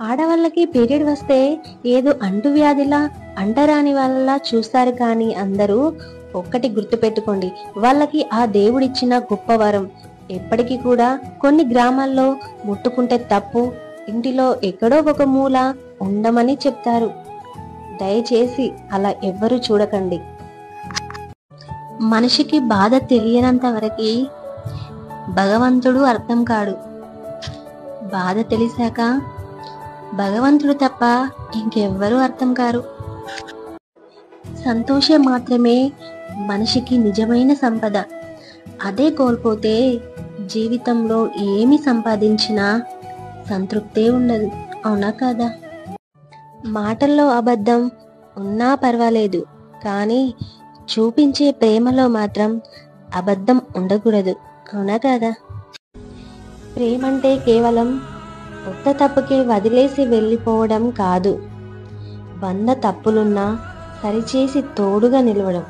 ఆడవాళ్ళకి పీరియడ్ వస్తే ఏదో అంటువ్యాధిలా అంటరాని వాళ్ళలా చూస్తారు, కానీ అందరూ ఒక్కటి గుర్తుపెట్టుకోండి, వాళ్ళకి ఆ దేవుడిచ్చిన గొప్ప వరం. ఎప్పటికీ కూడా కొన్ని గ్రామాల్లో ముట్టుకుంటే తప్పు, ఇంటిలో ఎక్కడో ఒక మూల ఉండమని చెప్తారు. దయచేసి అలా ఎవ్వరూ చూడకండి. మనిషికి బాధ తెలియనంత వరకు భగవంతుడు అర్థం కాడు. బాధ తెలిసాక భగవంతుడు తప్ప ఇంకెవ్వరూ అర్థం కారు. సంతోషం మాత్రమే మనిషికి నిజమైన సంపద. అదే కోల్పోతే జీవితంలో ఏమి సంపాదించినా సంతృప్తే ఉండదు. అవునా కాదా? మాటల్లో అబద్ధం ఉన్నా పర్వాలేదు, కానీ చూపించే ప్రేమలో మాత్రం అబద్ధం ఉండకూడదు. అవునా కాదా? ప్రేమంటే కేవలం ఒక్క తప్పుకే వదిలేసి వెళ్ళిపోవడం కాదు, 100 తప్పులున్నా సరిచేసి తోడుగా నిలవడం.